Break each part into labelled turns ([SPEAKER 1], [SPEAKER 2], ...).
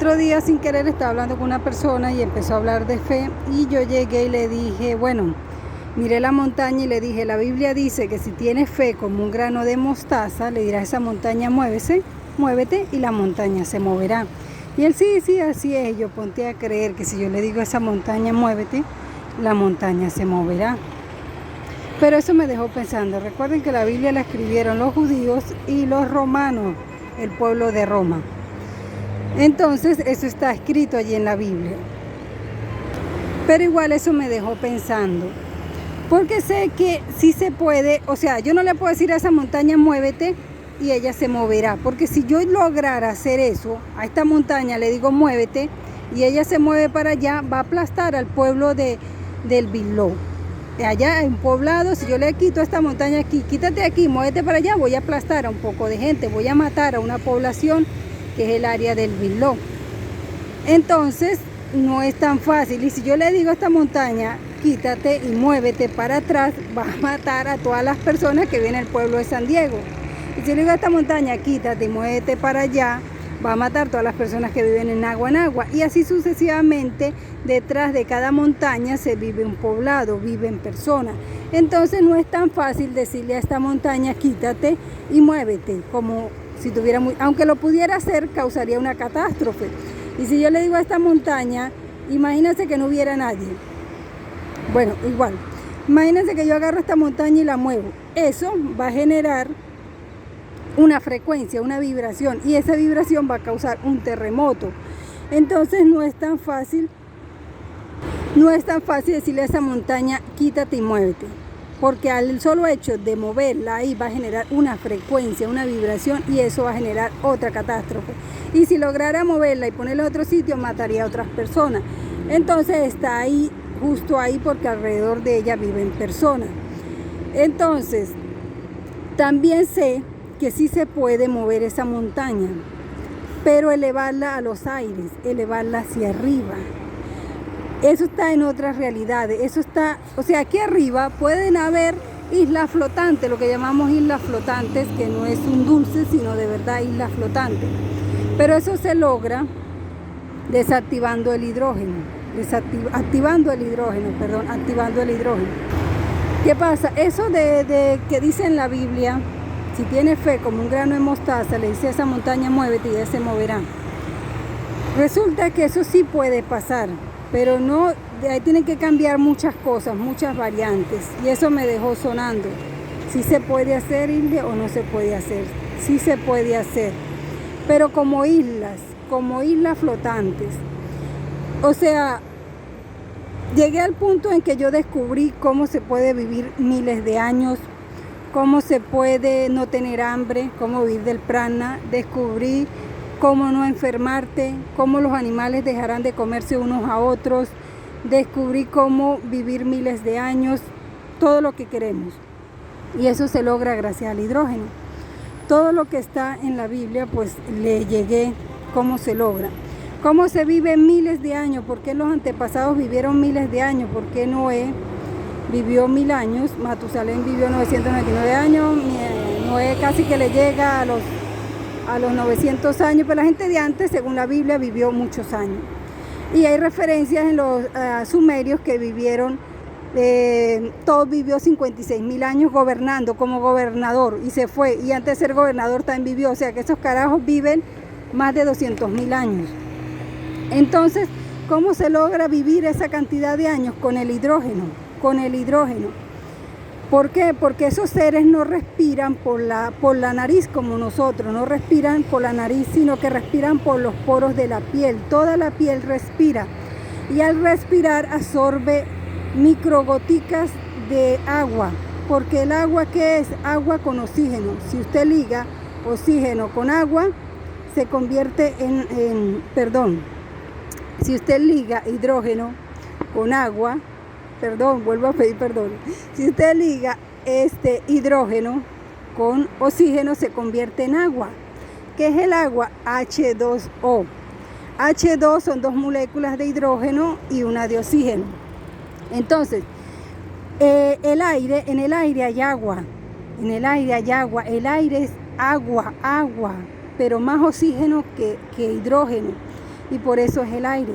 [SPEAKER 1] otro día sin querer estaba hablando con una persona y empezó a hablar de fe y yo llegué y le dije, bueno, miré la montaña y le dije, la Biblia dice que si tienes fe como un grano de mostaza, le dirás a esa montaña, muévete y la montaña se moverá. Y él, sí, así es. Yo ponte a creer que si yo le digo a esa montaña, muévete, la montaña se moverá. Pero eso me dejó pensando. Recuerden que la Biblia la escribieron los judíos y los romanos, el pueblo de Roma. Entonces, eso está escrito allí en la Biblia. Pero igual eso me dejó pensando. Porque sé que sí se puede, o sea, yo no le puedo decir a esa montaña, muévete, y ella se moverá. Porque si yo lograra hacer eso, a esta montaña le digo, muévete, y ella se mueve para allá, va a aplastar al pueblo del Biló. Allá en poblado, si yo le quito a esta montaña aquí, quítate aquí, muévete para allá, voy a aplastar a un poco de gente, voy a matar a una población que es el área del Biló. Entonces, no es tan fácil. Y si yo le digo a esta montaña, quítate y muévete para atrás, va a matar a todas las personas que viven en el pueblo de San Diego. Y si le digo a esta montaña, quítate y muévete para allá, va a matar a todas las personas que viven en agua. Y así sucesivamente, detrás de cada montaña se vive un poblado, viven personas. Entonces no es tan fácil decirle a esta montaña, quítate y muévete, como si tuviera aunque lo pudiera hacer, causaría una catástrofe. Y si yo le digo a esta montaña, imagínense que no hubiera nadie. Bueno, igual, imagínense que yo agarro esta montaña y la muevo. Eso va a generar una frecuencia, una vibración, y esa vibración va a causar un terremoto. Entonces no es tan fácil decirle a esa montaña, quítate y muévete, porque al solo hecho de moverla ahí va a generar una frecuencia, una vibración, y eso va a generar otra catástrofe. Y si lograra moverla y ponerla a otro sitio, mataría a otras personas. Entonces está ahí, justo ahí, porque alrededor de ella viven personas. Entonces, también sé que sí se puede mover esa montaña, pero elevarla a los aires, elevarla hacia arriba. Eso está en otras realidades. Eso está, o sea, aquí arriba pueden haber islas flotantes, lo que llamamos islas flotantes, que no es un dulce, sino de verdad islas flotantes. Pero eso se logra activando el hidrógeno. ¿Qué pasa? Eso de que dice en la Biblia, si tiene fe como un grano de mostaza, le dice a esa montaña, muévete, y ella se moverá. Resulta que eso sí puede pasar, pero no, ahí tienen que cambiar muchas cosas, muchas variantes. Y eso me dejó sonando. ¿Sí se puede hacer, India, o no se puede hacer? Sí se puede hacer, pero como islas flotantes. O sea, llegué al punto en que yo descubrí cómo se puede vivir miles de años, cómo se puede no tener hambre, cómo vivir del prana. Descubrí cómo no enfermarte, cómo los animales dejarán de comerse unos a otros. Descubrí cómo vivir miles de años, todo lo que queremos. Y eso se logra gracias al hidrógeno. Todo lo que está en la Biblia, pues le llegué cómo se logra. Cómo se vive miles de años, por qué los antepasados vivieron miles de años, por qué Noé vivió 1000 años, Matusalén vivió 999 años, Noé casi que le llega a los 900 años, pero la gente de antes, según la Biblia, vivió muchos años. Y hay referencias en los sumerios que vivieron, todos vivió 56.000 años gobernando como gobernador, y se fue, y antes de ser gobernador también vivió, o sea que esos carajos viven más de 200.000 años. Entonces, ¿cómo se logra vivir esa cantidad de años? Con el hidrógeno. ¿Por qué? Porque esos seres no respiran por la nariz como nosotros, no respiran por la nariz, sino que respiran por los poros de la piel. Toda la piel respira, y al respirar absorbe microgoticas de agua, porque el agua, ¿qué es? Agua con oxígeno. Si usted liga oxígeno con agua, se convierte si usted liga hidrógeno con agua, vuelvo a pedir perdón. Si usted liga hidrógeno con oxígeno, se convierte en agua. ¿Qué es el agua? H2O. H2 son 2 moléculas de hidrógeno y una de oxígeno. Entonces, en el aire hay agua. El aire es agua, pero más oxígeno que hidrógeno. y por eso es el aire.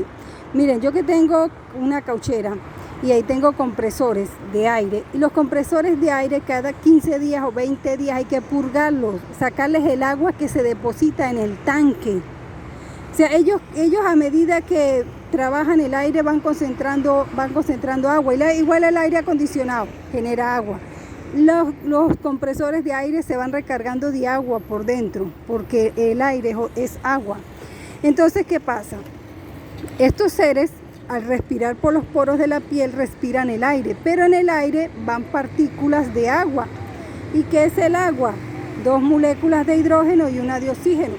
[SPEAKER 1] Miren, yo que tengo una cauchera y ahí tengo compresores de aire, y los compresores de aire cada 15 días o 20 días hay que purgarlos, sacarles el agua que se deposita en el tanque. O sea, ellos a medida que trabajan el aire van concentrando agua. Igual el aire acondicionado genera agua. Los compresores de aire se van recargando de agua por dentro, porque el aire es agua. Entonces, ¿qué pasa? Estos seres, al respirar por los poros de la piel, respiran el aire, pero en el aire van partículas de agua. ¿Y qué es el agua? 2 moléculas de hidrógeno y una de oxígeno.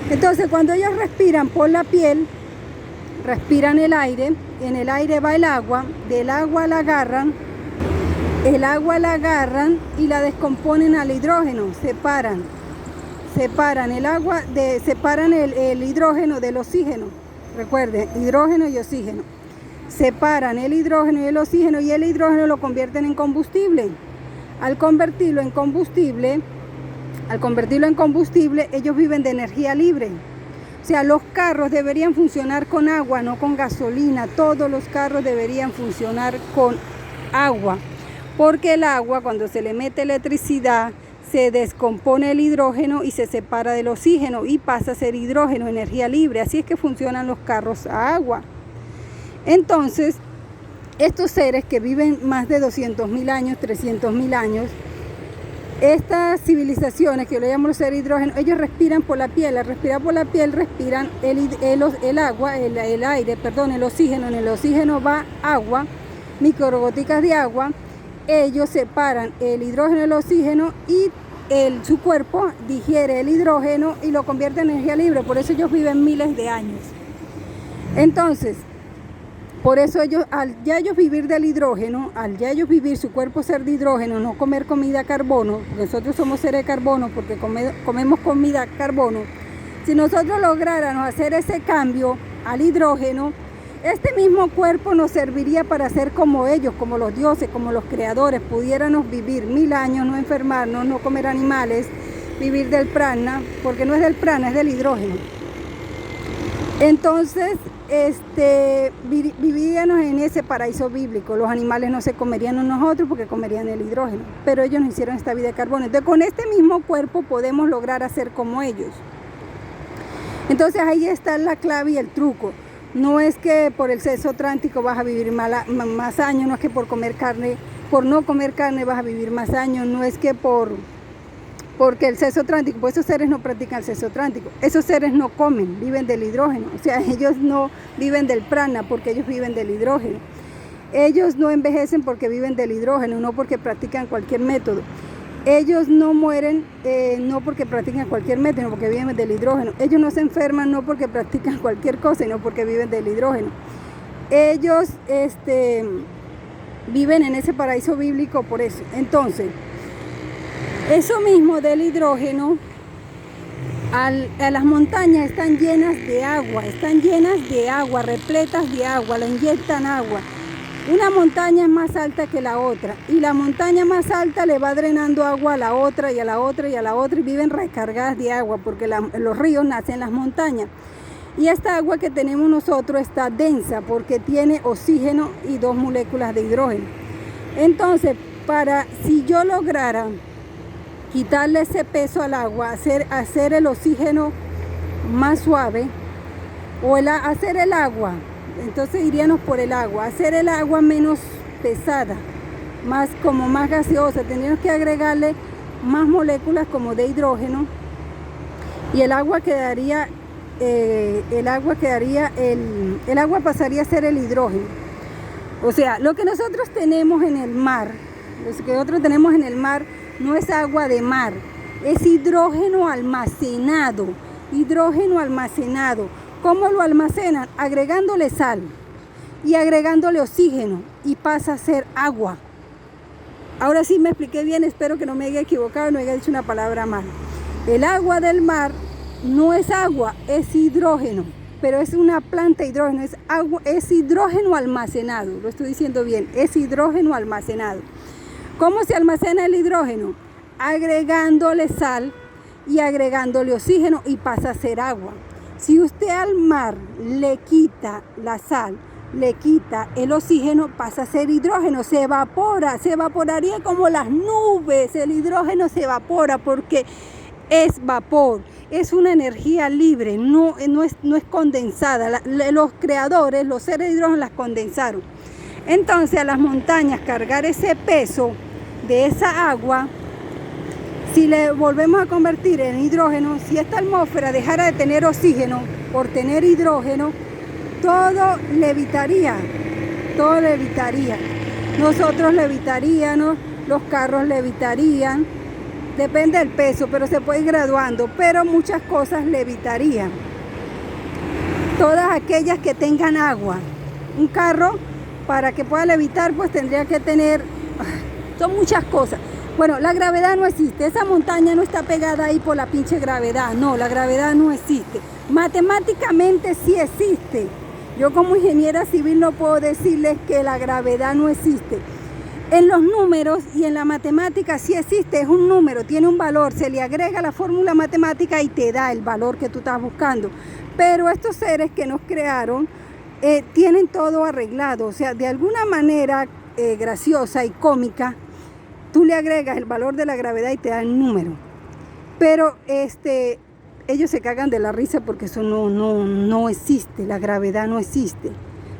[SPEAKER 1] Entonces, cuando ellos respiran por la piel, respiran el aire, en el aire va el agua, del agua la agarran, y la descomponen al hidrógeno, separan el hidrógeno del oxígeno. Recuerden, hidrógeno y oxígeno. Separan el hidrógeno y el oxígeno, y el hidrógeno lo convierten en combustible. Al convertirlo en combustible, ellos viven de energía libre. O sea, los carros deberían funcionar con agua, no con gasolina. Todos los carros deberían funcionar con agua. Porque el agua, cuando se le mete electricidad, se descompone el hidrógeno y se separa del oxígeno y pasa a ser hidrógeno, energía libre. Así es que funcionan los carros a agua. Entonces, estos seres que viven más de 200.000 años, 300.000 años, estas civilizaciones, que yo le llamo los seres hidrógenos, ellos respiran por la piel. Al respirar por la piel, respiran el oxígeno. En el oxígeno va agua, microgoticas de agua. Ellos separan el hidrógeno del oxígeno y su cuerpo digiere el hidrógeno y lo convierte en energía libre. Por eso ellos viven miles de años. Entonces, por eso al ya ellos vivir del hidrógeno, al ya ellos vivir su cuerpo ser de hidrógeno, no comer comida a carbono, nosotros somos seres de carbono porque comemos comida a carbono. Si nosotros lográramos hacer ese cambio al hidrógeno, este mismo cuerpo nos serviría para ser como ellos, como los dioses, como los creadores. Pudiéramos vivir 1000 años, no enfermarnos, no comer animales, vivir del prana, porque no es del prana, es del hidrógeno. Entonces, viviríamos en ese paraíso bíblico. Los animales no se comerían a nosotros porque comerían el hidrógeno, pero ellos nos hicieron esta vida de carbono. Entonces, con este mismo cuerpo podemos lograr hacer como ellos. Entonces, ahí está la clave y el truco. No es que por el sexo trántico vas a vivir más años, no es que por no comer carne vas a vivir más años, no es que porque el sexo trántico, pues esos seres no practican el sexo trántico, esos seres no comen, viven del hidrógeno, o sea, ellos no viven del prana porque ellos viven del hidrógeno. Ellos no envejecen porque viven del hidrógeno, no porque practican cualquier método. Ellos no mueren no porque practican cualquier método, sino porque viven del hidrógeno. Ellos no se enferman no porque practican cualquier cosa, sino porque viven del hidrógeno. Ellos viven en ese paraíso bíblico por eso. Entonces, eso mismo del hidrógeno, a las montañas están llenas de agua, repletas de agua, le inyectan agua. Una montaña es más alta que la otra y la montaña más alta le va drenando agua a la otra y a la otra y a la otra y viven recargadas de agua porque los ríos nacen en las montañas. Y esta agua que tenemos nosotros está densa porque tiene oxígeno y 2 moléculas de hidrógeno. Entonces, si yo lograra quitarle ese peso al agua, hacer el oxígeno más suave o hacer el agua, entonces iríamos por el agua, hacer el agua menos pesada, más gaseosa, tendríamos que agregarle más moléculas como de hidrógeno y el agua pasaría a ser el hidrógeno. O sea, lo que nosotros tenemos en el mar, no es agua de mar, es hidrógeno almacenado. ¿Cómo lo almacenan? Agregándole sal y agregándole oxígeno y pasa a ser agua. Ahora sí me expliqué bien, espero que no me haya equivocado, no haya dicho una palabra mal. El agua del mar no es agua, es hidrógeno, pero es una planta de hidrógeno, es hidrógeno almacenado, lo estoy diciendo bien, es hidrógeno almacenado. ¿Cómo se almacena el hidrógeno? Agregándole sal y agregándole oxígeno y pasa a ser agua. Si usted al mar le quita la sal, le quita el oxígeno, pasa a ser hidrógeno, se evapora, se evaporaría como las nubes. El hidrógeno se evapora porque es vapor, es una energía libre, no es condensada. Los creadores, los seres de hidrógeno las condensaron. Entonces a las montañas cargar ese peso de esa agua, si le volvemos a convertir en hidrógeno, si esta atmósfera dejara de tener oxígeno por tener hidrógeno, todo levitaría, todo levitaría. Nosotros levitaríamos, los carros levitarían, depende del peso, pero se puede ir graduando, pero muchas cosas levitarían. Todas aquellas que tengan agua. Un carro, para que pueda levitar, pues tendría que tener, son muchas cosas. Bueno, la gravedad no existe, esa montaña no está pegada ahí por la pinche gravedad, no, la gravedad no existe. Matemáticamente sí existe. Yo como ingeniera civil no puedo decirles que la gravedad no existe. En los números y en la matemática sí existe, es un número, tiene un valor, se le agrega la fórmula matemática y te da el valor que tú estás buscando. Pero estos seres que nos crearon tienen todo arreglado, o sea, de alguna manera graciosa y cómica, tú le agregas el valor de la gravedad y te da el número. Pero ellos se cagan de la risa porque eso no existe, la gravedad no existe.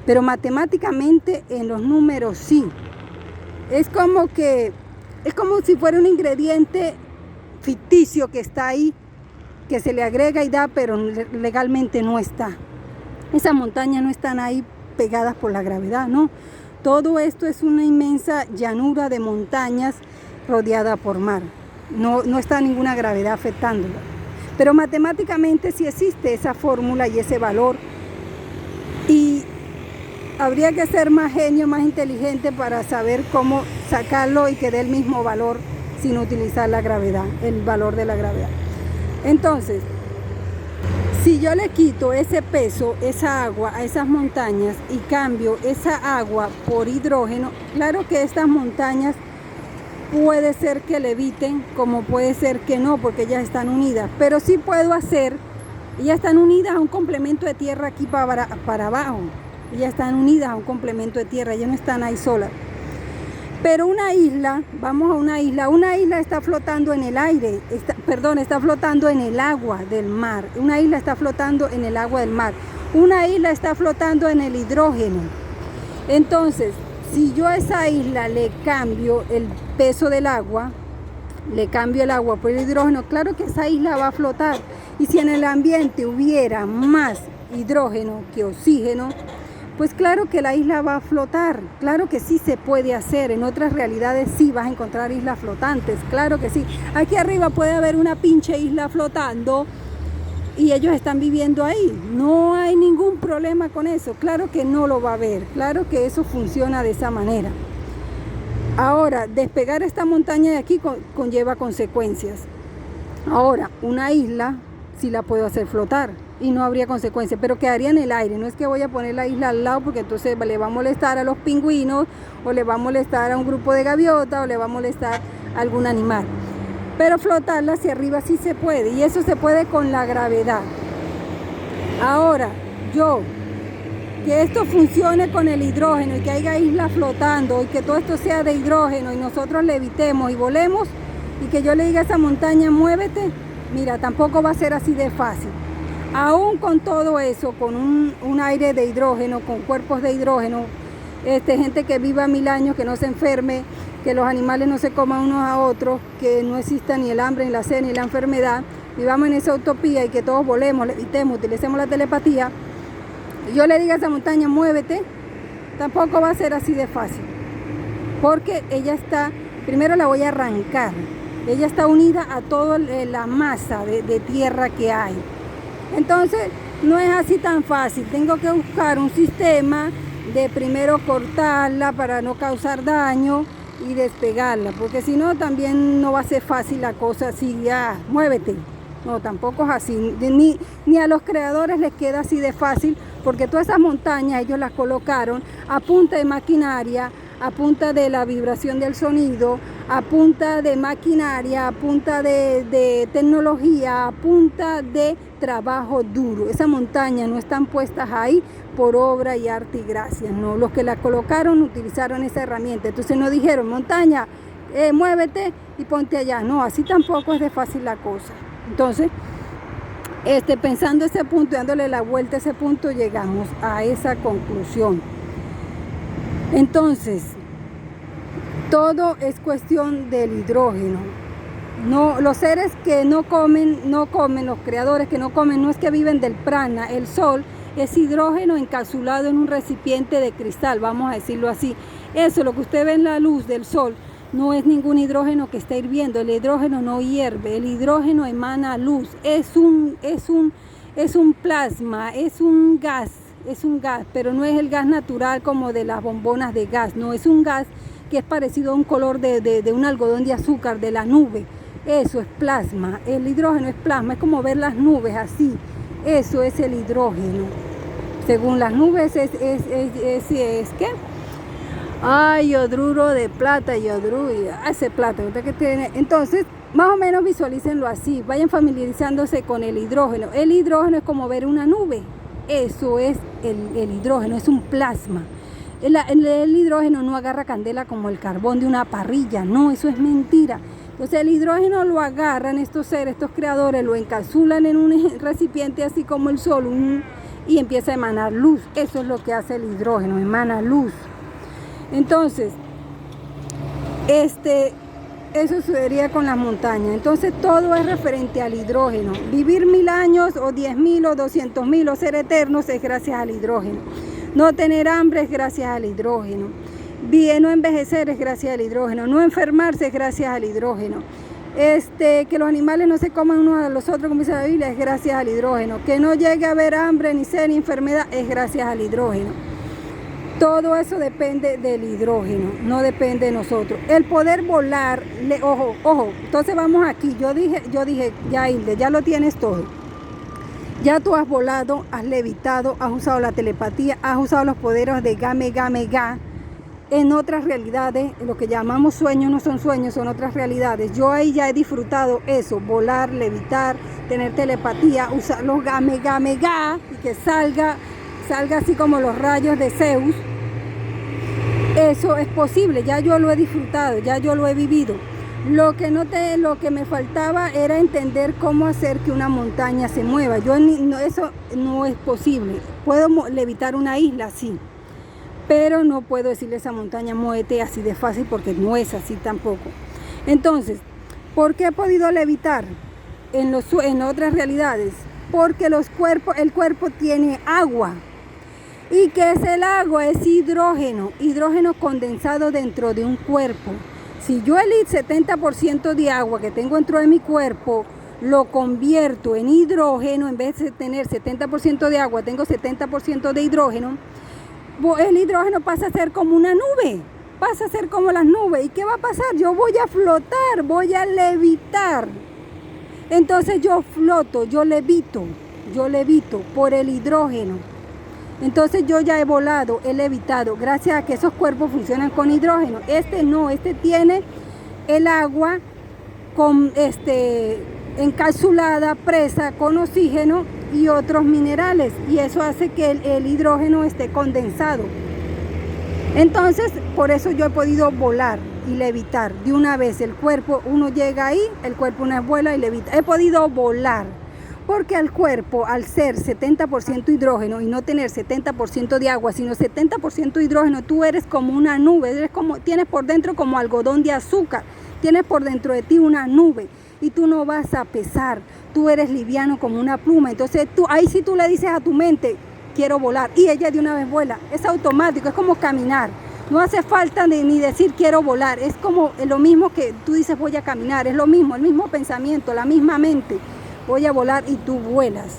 [SPEAKER 1] Pero matemáticamente en los números sí. Es como si fuera un ingrediente ficticio que está ahí, que se le agrega y da, pero legalmente no está. Esas montañas no están ahí pegadas por la gravedad, no. Todo esto es una inmensa llanura de montañas rodeada por mar. No está ninguna gravedad afectándola. Pero matemáticamente sí existe esa fórmula y ese valor. Y habría que ser más genio, más inteligente para saber cómo sacarlo y que dé el mismo valor sin utilizar la gravedad, el valor de la gravedad. Entonces, si yo le quito ese peso, esa agua a esas montañas y cambio esa agua por hidrógeno, claro que estas montañas puede ser que leviten, como puede ser que no, porque ellas están unidas. Pero sí puedo hacer, ellas están unidas a un complemento de tierra aquí para abajo. Ellas están unidas a un complemento de tierra, ellas no están ahí solas. Pero una isla, vamos a una isla está flotando en el aire, está flotando en el agua del mar. Una isla está flotando en el agua del mar. Una isla está flotando en el hidrógeno. Entonces, si yo a esa isla le cambio el peso del agua, le cambio el agua por el hidrógeno, claro que esa isla va a flotar. Y si en el ambiente hubiera más hidrógeno que oxígeno, pues claro que la isla va a flotar, claro que sí se puede hacer. En otras realidades sí vas a encontrar islas flotantes, claro que sí. Aquí arriba puede haber una pinche isla flotando y ellos están viviendo ahí. No hay ningún problema con eso, claro que no lo va a haber, claro que eso funciona de esa manera. Ahora, despegar esta montaña de aquí conlleva consecuencias. Ahora, una isla sí la puedo hacer flotar y no habría consecuencias, pero quedaría en el aire. No es que voy a poner la isla al lado porque entonces le va a molestar a los pingüinos o le va a molestar a un grupo de gaviotas o le va a molestar a algún animal. Pero flotarla hacia arriba sí se puede y eso se puede con la gravedad. Ahora, que esto funcione con el hidrógeno y que haya islas flotando y que todo esto sea de hidrógeno y nosotros levitemos y volemos y que yo le diga a esa montaña, muévete, mira, tampoco va a ser así de fácil. Aún con todo eso, con un aire de hidrógeno, con cuerpos de hidrógeno, gente que viva 1000 años, que no se enferme, que los animales no se coman unos a otros, que no exista ni el hambre, ni la sed, ni la enfermedad, vivamos en esa utopía y que todos volemos, levitemos, utilicemos la telepatía, yo le diga a esa montaña, muévete, tampoco va a ser así de fácil. Porque ella está, primero la voy a arrancar, ella está unida a toda la masa de tierra que hay. Entonces, no es así tan fácil. Tengo que buscar un sistema de primero cortarla para no causar daño y despegarla, porque si no, también no va a ser fácil la cosa así, ya, muévete. No, tampoco es así. Ni a los creadores les queda así de fácil, porque todas esas montañas ellos las colocaron a punta de maquinaria, a punta de la vibración del sonido, a punta de maquinaria, a punta de tecnología, a punta de trabajo duro. Esa montaña no están puestas ahí por obra y arte y gracia, no. Los que la colocaron utilizaron esa herramienta. Entonces no dijeron, montaña, muévete y ponte allá. No, así tampoco es de fácil la cosa. Entonces, pensando ese punto y dándole la vuelta a ese punto, llegamos a esa conclusión. Entonces, todo es cuestión del hidrógeno. No, los seres que no comen, los creadores que no comen, no es que viven del prana. El sol es hidrógeno encapsulado en un recipiente de cristal, vamos a decirlo así. Eso, lo que usted ve en la luz del sol, no es ningún hidrógeno que está hirviendo. El hidrógeno no hierve, el hidrógeno emana luz. Es un plasma, es un gas, pero no es el gas natural como de las bombonas de gas. No, es un gas que es parecido a un color de un algodón de azúcar, de la nube. Eso es plasma. El hidrógeno es plasma, es como ver las nubes así. Eso es el hidrógeno. Según las nubes es ¿qué? Ay, yoduro de plata, yoduro, ese plata que tiene. Entonces, más o menos visualícenlo así, vayan familiarizándose con el hidrógeno. El hidrógeno es como ver una nube. Eso es el hidrógeno, es un plasma. El hidrógeno no agarra candela como el carbón de una parrilla, no, eso es mentira. Entonces el hidrógeno lo agarran estos seres, estos creadores, lo encapsulan en un recipiente así como el sol y empieza a emanar luz. Eso es lo que hace el hidrógeno, emana luz. Entonces, eso sucedería con las montañas. Entonces todo es referente al hidrógeno. Vivir 1000 años o 10.000 o 200.000 o ser eternos es gracias al hidrógeno. No tener hambre es gracias al hidrógeno. No envejecer es gracias al hidrógeno. No enfermarse es gracias al hidrógeno. Que los animales no se coman unos a los otros, como dice la Biblia, es gracias al hidrógeno. Que no llegue a haber hambre, ni sed, ni enfermedad, es gracias al hidrógeno. Todo eso depende del hidrógeno, no depende de nosotros. El poder volar, ojo, entonces vamos aquí. Yo dije, ya Hilde, ya lo tienes todo. Ya tú has volado, has levitado, has usado la telepatía, has usado los poderes de Game Game Ga. En otras realidades, lo que llamamos sueños no son sueños, son otras realidades. Yo ahí ya he disfrutado eso, volar, levitar, tener telepatía, usar los Game Game Ga y que salga así como los rayos de Zeus. Eso es posible, ya yo lo he disfrutado, ya yo lo he vivido. Lo que me faltaba era entender cómo hacer que una montaña se mueva. Eso no es posible. Puedo levitar una isla, sí, pero no puedo decirle a esa montaña muévete así de fácil, porque no es así tampoco. Entonces, ¿por qué he podido levitar en otras realidades? Porque el cuerpo tiene agua. ¿Y qué es el agua? Es hidrógeno condensado dentro de un cuerpo. Si yo el 70% de agua que tengo dentro de mi cuerpo lo convierto en hidrógeno, en vez de tener 70% de agua, tengo 70% de hidrógeno, el hidrógeno pasa a ser como una nube, pasa a ser como las nubes. ¿Y qué va a pasar? Yo voy a flotar, voy a levitar. Entonces yo floto, yo levito por el hidrógeno. Entonces yo ya he volado, he levitado, gracias a que esos cuerpos funcionan con hidrógeno. Este tiene el agua encapsulada, presa con oxígeno y otros minerales, y eso hace que el hidrógeno esté condensado. Entonces, por eso yo he podido volar y levitar de una vez. El cuerpo, uno llega ahí, el cuerpo una vez vuela y levita. He podido volar. Porque al cuerpo, al ser 70% hidrógeno y no tener 70% de agua, sino 70% hidrógeno, tú eres como una nube, tienes por dentro como algodón de azúcar, tienes por dentro de ti una nube y tú no vas a pesar, tú eres liviano como una pluma. Entonces ahí sí tú le dices a tu mente, quiero volar, y ella de una vez vuela, es automático, es como caminar. No hace falta ni decir quiero volar, es como lo mismo que tú dices voy a caminar, es lo mismo, el mismo pensamiento, la misma mente. Voy a volar y tú vuelas,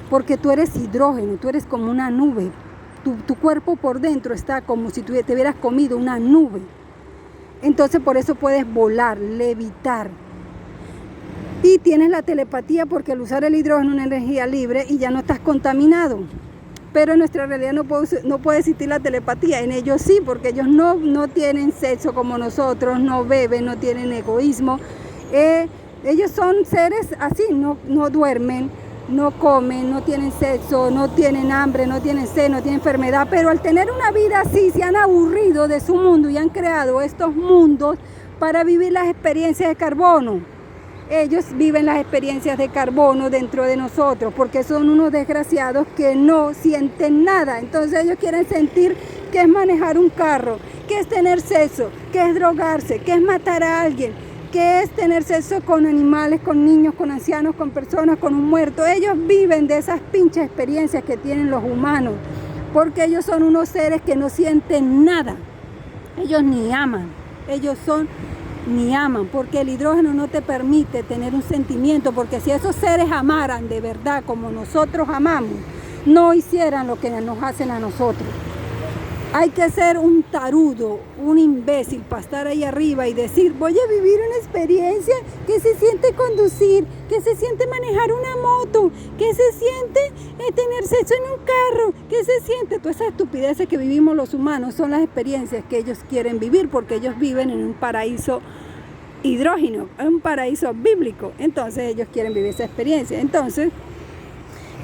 [SPEAKER 1] porque tú eres hidrógeno, tú eres como una nube. Tu cuerpo por dentro está como si te hubieras comido una nube. Entonces por eso puedes volar, levitar. Y tienes la telepatía porque al usar el hidrógeno es una energía libre y ya no estás contaminado. pero en nuestra realidad no puede existir la telepatía. En ellos sí, porque ellos no tienen sexo como nosotros, no beben, no tienen egoísmo. Ellos son seres así, no duermen, no comen, no tienen sexo, no tienen hambre, no tienen sed, no tienen enfermedad, pero al tener una vida así se han aburrido de su mundo y han creado estos mundos para vivir las experiencias de carbono. Ellos viven las experiencias de carbono dentro de nosotros porque son unos desgraciados que no sienten nada. Entonces ellos quieren sentir qué es manejar un carro, qué es tener sexo, qué es drogarse, qué es matar a alguien, qué es tener sexo con animales, con niños, con ancianos, con personas, con un muerto. Ellos viven de esas pinches experiencias que tienen los humanos porque ellos son unos seres que no sienten nada. Ellos ni aman, ni aman, porque el hidrógeno no te permite tener un sentimiento, porque si esos seres amaran de verdad como nosotros amamos, no hicieran lo que nos hacen a nosotros. Hay que ser un tarudo, un imbécil para estar ahí arriba y decir, voy a vivir una experiencia que se siente conducir, que se siente manejar una moto, que se siente tener sexo en un carro, que se siente, todas esas estupideces que vivimos los humanos son las experiencias que ellos quieren vivir porque ellos viven en un paraíso hidrógeno, un paraíso bíblico. Entonces ellos quieren vivir esa experiencia. Entonces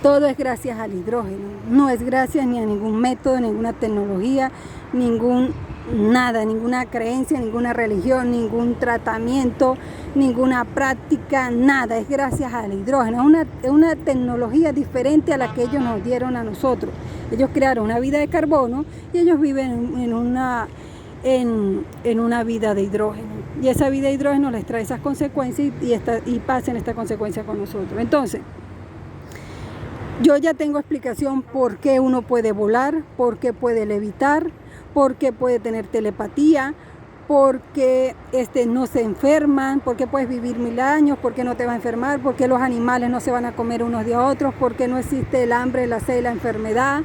[SPEAKER 1] todo es gracias al hidrógeno, no es gracias ni a ningún método, ninguna tecnología, ninguna creencia, ninguna religión, ningún tratamiento, ninguna práctica, nada, es gracias al hidrógeno. Es una tecnología diferente a la que ellos nos dieron a nosotros. Ellos crearon una vida de carbono y ellos viven en una vida de hidrógeno. Y esa vida de hidrógeno les trae esas consecuencias y pasan esta consecuencia con nosotros. Entonces, yo ya tengo explicación por qué uno puede volar, por qué puede levitar, por qué puede tener telepatía, por qué no se enferman, por qué puedes vivir 1000 años, por qué no te vas a enfermar, por qué los animales no se van a comer unos de otros, por qué no existe el hambre, la sed y la enfermedad.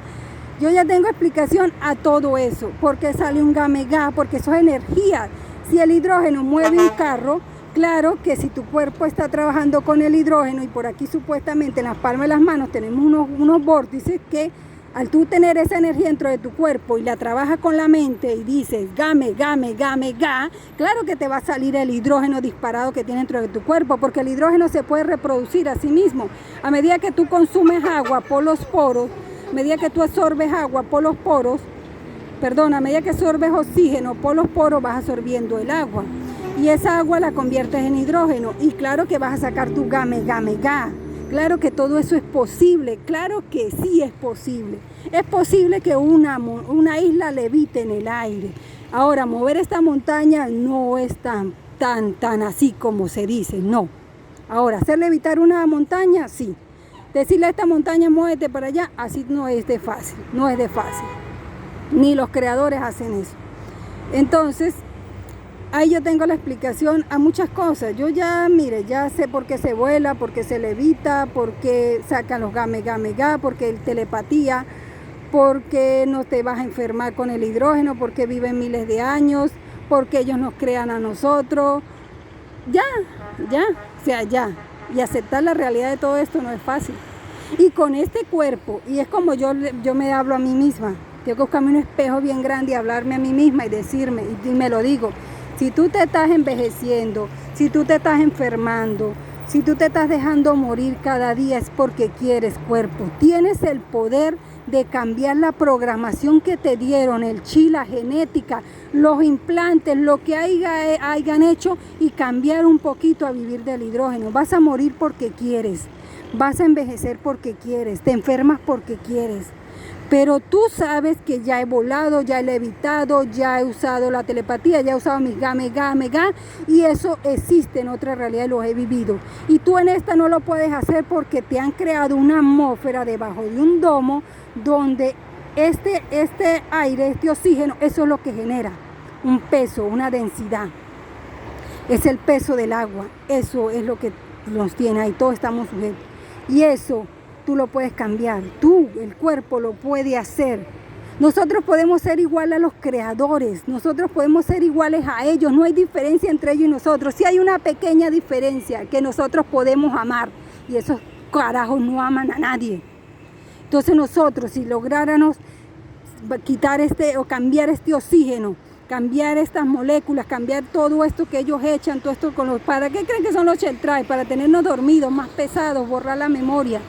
[SPEAKER 1] Yo ya tengo explicación a todo eso, por qué sale un gamegá, porque eso es energía. Si el hidrógeno mueve un carro, claro que si tu cuerpo está trabajando con el hidrógeno y por aquí supuestamente en las palmas de las manos tenemos unos vórtices que al tú tener esa energía dentro de tu cuerpo y la trabajas con la mente y dices game, claro que te va a salir el hidrógeno disparado que tiene dentro de tu cuerpo, porque el hidrógeno se puede reproducir a sí mismo. A medida que tú consumes agua por los poros, a medida que tú absorbes agua por los poros, a medida que absorbes oxígeno por los poros vas absorbiendo el agua. Y esa agua la conviertes en hidrógeno y claro que vas a sacar tu game. Claro que todo eso es posible, claro que sí es posible. Es posible que una isla levite en el aire. Ahora, mover esta montaña no es tan así como se dice, no. Ahora, hacer levitar una montaña, sí. Decirle a esta montaña, muévete para allá, así no es de fácil. Ni los creadores hacen eso. Entonces, ahí yo tengo la explicación a muchas cosas. Yo ya sé por qué se vuela, por qué se levita, por qué sacan los game, por qué telepatía, por qué no te vas a enfermar con el hidrógeno, por qué viven miles de años, por qué ellos nos crean a nosotros. Ya. Y aceptar la realidad de todo esto no es fácil. Y con este cuerpo, y es como yo me hablo a mí misma, tengo que buscarme un espejo bien grande y hablarme a mí misma y decirme, y me lo digo. Si tú te estás envejeciendo, si tú te estás enfermando, si tú te estás dejando morir cada día es porque quieres cuerpo. Tienes el poder de cambiar la programación que te dieron, el chi, la genética, los implantes, lo que hayan hecho y cambiar un poquito a vivir del hidrógeno. Vas a morir porque quieres, vas a envejecer porque quieres, te enfermas porque quieres. Pero tú sabes que ya he volado, ya he levitado, ya he usado la telepatía, ya he usado mis game, y eso existe en otra realidad y lo he vivido. Y tú en esta no lo puedes hacer porque te han creado una atmósfera debajo de un domo donde este aire, este oxígeno, eso es lo que genera un peso, una densidad. Es el peso del agua, eso es lo que nos tiene ahí, todos estamos sujetos. Y eso tú lo puedes cambiar, el cuerpo lo puede hacer. Nosotros podemos ser iguales a los creadores, nosotros podemos ser iguales a ellos, no hay diferencia entre ellos y nosotros. Sí hay una pequeña diferencia, que nosotros podemos amar y esos carajos no aman a nadie. Entonces nosotros, si lográramos quitar o cambiar este oxígeno, cambiar estas moléculas, cambiar todo esto que ellos echan, todo esto ¿para qué creen que son los Sheltrae? Para tenernos dormidos, más pesados, borrar la memoria.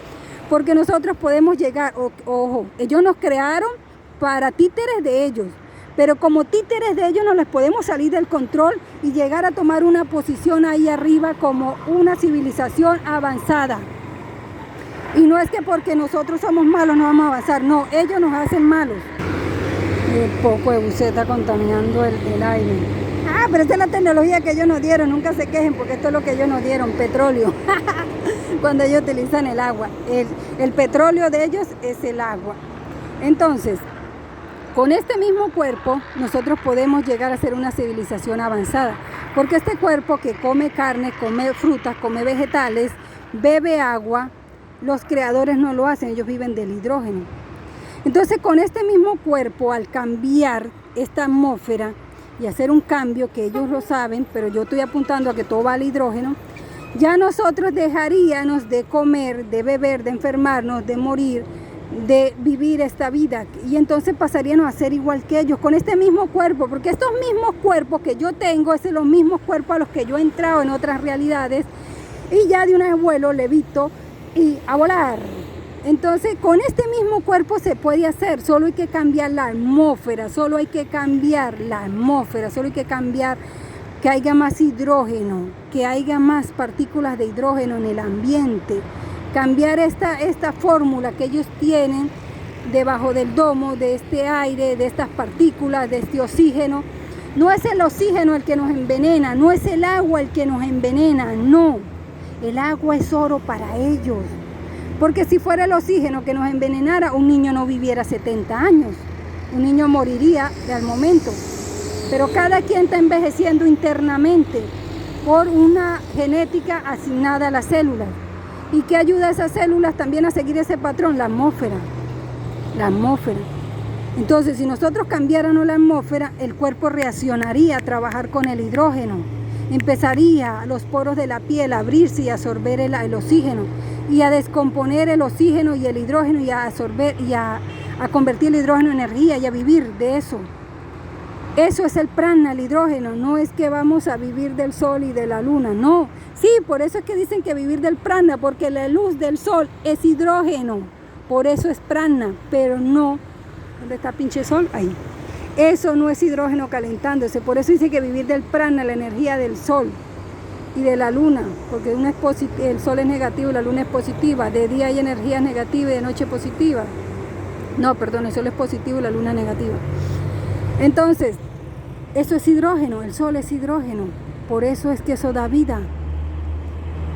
[SPEAKER 1] Porque nosotros podemos llegar, ojo, ellos nos crearon para títeres de ellos, pero como títeres de ellos no les podemos salir del control y llegar a tomar una posición ahí arriba como una civilización avanzada. Y no es que porque nosotros somos malos no vamos a avanzar, no, ellos nos hacen malos. Un poco de buceta contaminando el aire. Pero esta es la tecnología que ellos nos dieron, nunca se quejen porque esto es lo que ellos nos dieron, petróleo. Cuando ellos utilizan el agua, el petróleo de ellos es el agua. Entonces, con este mismo cuerpo nosotros podemos llegar a ser una civilización avanzada, porque este cuerpo que come carne, come frutas, come vegetales, bebe agua, los creadores no lo hacen, ellos viven del hidrógeno. Entonces con este mismo cuerpo, al cambiar esta atmósfera y hacer un cambio que ellos lo saben, pero yo estoy apuntando a que todo va al hidrógeno, ya nosotros dejaríamos de comer, de beber, de enfermarnos, de morir, de vivir esta vida, y entonces pasaríamos a ser igual que ellos, con este mismo cuerpo, porque estos mismos cuerpos que yo tengo, es los mismos cuerpos a los que yo he entrado en otras realidades, y ya de una vez vuelo, levito, y a volar. Entonces con este mismo cuerpo se puede hacer, solo hay que cambiar la atmósfera, solo hay que cambiar que haya más hidrógeno, que haya más partículas de hidrógeno en el ambiente, cambiar esta fórmula que ellos tienen debajo del domo, de este aire, de estas partículas, de este oxígeno. No es el oxígeno el que nos envenena, no es el agua el que nos envenena, no. El agua es oro para ellos. Porque si fuera el oxígeno que nos envenenara, un niño no viviera 70 años. Un niño moriría al momento. Pero cada quien está envejeciendo internamente por una genética asignada a las células. ¿Y qué ayuda a esas células también a seguir ese patrón? La atmósfera. La atmósfera. Entonces, si nosotros cambiáramos la atmósfera, el cuerpo reaccionaría a trabajar con el hidrógeno. Empezaría los poros de la piel a abrirse y a absorber el oxígeno, y a descomponer el oxígeno y el hidrógeno y a absorber y a convertir el hidrógeno en energía y a vivir de eso. Eso es el prana, el hidrógeno. No es que vamos a vivir del sol y de la luna, no. Sí, por eso es que dicen que vivir del prana, porque la luz del sol es hidrógeno, por eso es prana, pero no. ¿Dónde está pinche sol? Ahí. Eso no es hidrógeno calentándose, por eso dice que vivir del prana, la energía del sol y de la luna, porque el sol es negativo y la luna es positiva, de día hay energía negativa y de noche positiva. No, perdón, el sol es positivo y la luna es negativa. Entonces, eso es hidrógeno, el sol es hidrógeno, por eso es que eso da vida.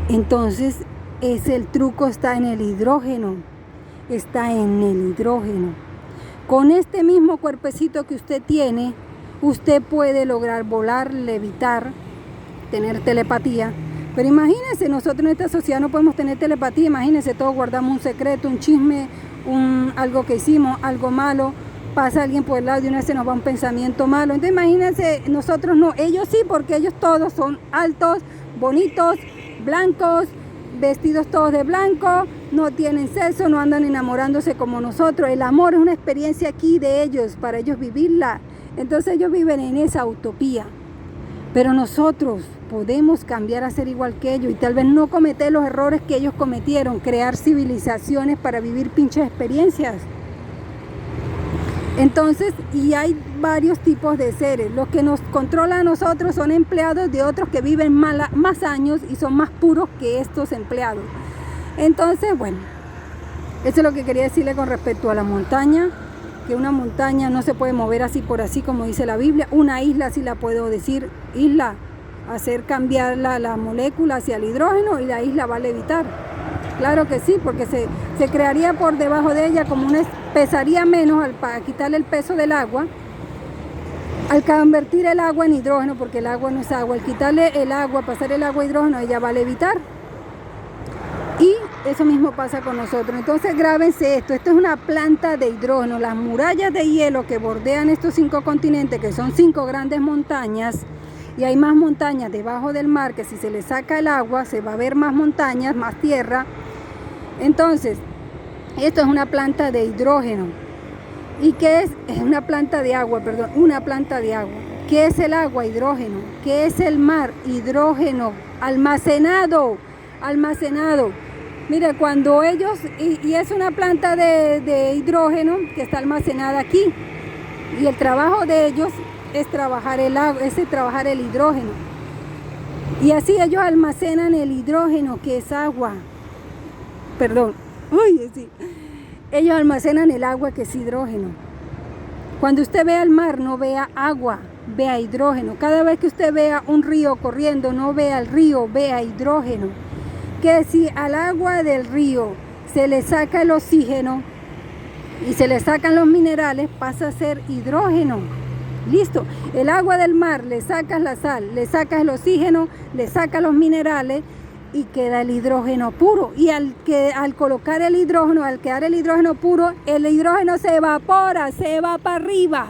[SPEAKER 1] Entonces, el truco está en el hidrógeno, está en el hidrógeno. Con este mismo cuerpecito que usted tiene, usted puede lograr volar, levitar, tener telepatía. Pero imagínense, nosotros en esta sociedad no podemos tener telepatía. Imagínense, todos guardamos un secreto, un chisme, algo que hicimos, algo malo. Pasa alguien por el lado y una vez se nos va un pensamiento malo. Entonces imagínense, nosotros no, ellos sí, porque ellos todos son altos, bonitos, blancos, vestidos todos de blanco, no tienen sexo, no andan enamorándose como nosotros. El amor es una experiencia aquí de ellos, para ellos vivirla. Entonces ellos viven en esa utopía. Pero nosotros podemos cambiar a ser igual que ellos y tal vez no cometer los errores que ellos cometieron, crear civilizaciones para vivir pinches experiencias. Entonces, y hay varios tipos de seres. Los que nos controlan a nosotros son empleados de otros que viven más años y son más puros que estos empleados. Entonces, bueno, eso es lo que quería decirle con respecto a la montaña, que una montaña no se puede mover así por así como dice la Biblia. Una isla sí la puedo decir, isla, hacer cambiar la molécula hacia el hidrógeno y la isla va a levitar. Claro que sí, porque se crearía por debajo de ella como pesaría menos para quitarle el peso del agua. Al convertir el agua en hidrógeno, porque el agua no es agua, al quitarle el agua, pasar el agua a hidrógeno, ella va a levitar. Y eso mismo pasa con nosotros. Entonces grábense esto es una planta de hidrógeno. Las murallas de hielo que bordean estos 5 continentes, que son 5 grandes montañas, y hay más montañas debajo del mar, que si se le saca el agua se va a ver más montañas, más tierra. Entonces, Esto es una planta de hidrógeno. ¿Y qué es? Es una planta de agua, perdón, una planta de agua. ¿Qué es el agua? Hidrógeno. ¿Qué es el mar? Hidrógeno. Almacenado. Mire, cuando ellos, y es una planta de hidrógeno que está almacenada aquí. Y el trabajo de ellos es trabajar el agua, es trabajar el hidrógeno. Y así ellos almacenan el hidrógeno, que es agua. Perdón. Sí. Ellos almacenan el agua, que es hidrógeno. Cuando usted vea el mar, no vea agua, vea hidrógeno. Cada vez que usted vea un río corriendo, no vea el río, vea hidrógeno. Que si al agua del río se le saca el oxígeno y se le sacan los minerales, pasa a ser hidrógeno. Listo. El agua del mar, le sacas la sal, le sacas el oxígeno, le sacas los minerales y queda el hidrógeno puro. Y al colocar el hidrógeno, al quedar el hidrógeno puro, el hidrógeno se evapora, se va para arriba.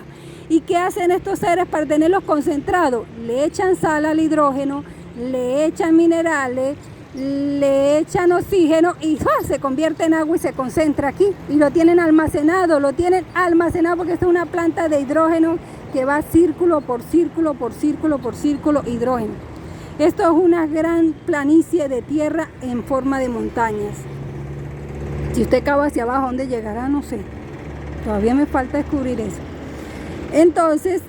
[SPEAKER 1] ¿Y qué hacen estos seres para tenerlos concentrados? Le echan sal al hidrógeno, le echan minerales, le echan oxígeno y se convierte en agua y se concentra aquí. Y lo tienen almacenado porque esta es una planta de hidrógeno que va círculo por círculo, por círculo, por círculo, hidrógeno. Esto es una gran planicie de tierra en forma de montañas. Si usted cava hacia abajo, ¿dónde llegará? No sé. Todavía me falta descubrir eso. Entonces,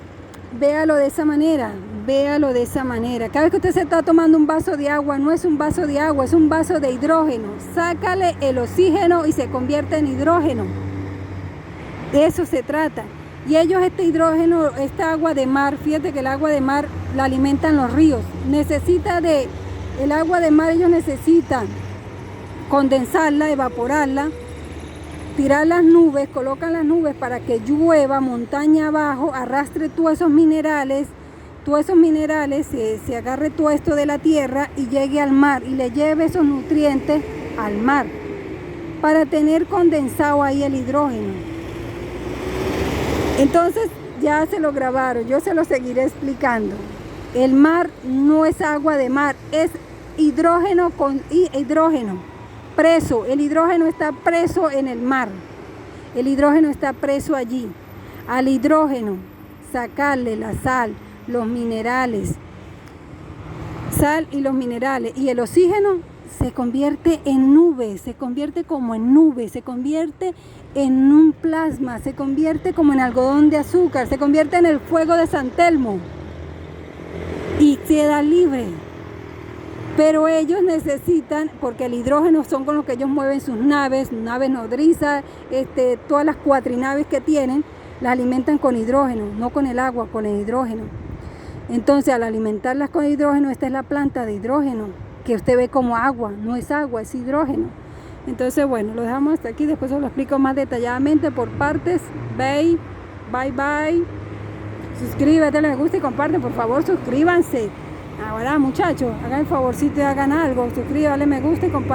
[SPEAKER 1] véalo de esa manera. Véalo de esa manera. Cada vez que usted se está tomando un vaso de agua, no es un vaso de agua, es un vaso de hidrógeno. Sácale el oxígeno y se convierte en hidrógeno. De eso se trata. Y ellos este hidrógeno, esta agua de mar, fíjate que el agua de mar la alimentan los ríos. El agua de mar ellos necesitan condensarla, evaporarla, tirar las nubes, colocan las nubes para que llueva montaña abajo, arrastre todos esos minerales, se agarre todo esto de la tierra y llegue al mar y le lleve esos nutrientes al mar para tener condensado ahí el hidrógeno. Entonces ya se lo grabaron, yo se lo seguiré explicando. El mar no es agua de mar, es hidrógeno con hidrógeno preso. El hidrógeno está preso en el mar, el hidrógeno está preso allí. Al hidrógeno sacarle la sal, los minerales, sal y los minerales, y el oxígeno se convierte en nube, se convierte como en nube, se convierte en un plasma, se convierte como en algodón de azúcar, se convierte en el fuego de San Telmo y queda libre. Pero ellos necesitan, porque el hidrógeno son con los que ellos mueven sus naves nodrizas, todas las cuatrinaves que tienen, las alimentan con hidrógeno, no con el agua, con el hidrógeno. Entonces, al alimentarlas con hidrógeno, esta es la planta de hidrógeno, que usted ve como agua, no es agua, es hidrógeno. Entonces, bueno, lo dejamos hasta aquí, después os lo explico más detalladamente por partes. Bye, bye. Suscríbete, dale me gusta y comparten, por favor, suscríbanse. Ahora, muchachos, hagan el favorcito y hagan algo, suscríbanse, me gusta y compartan.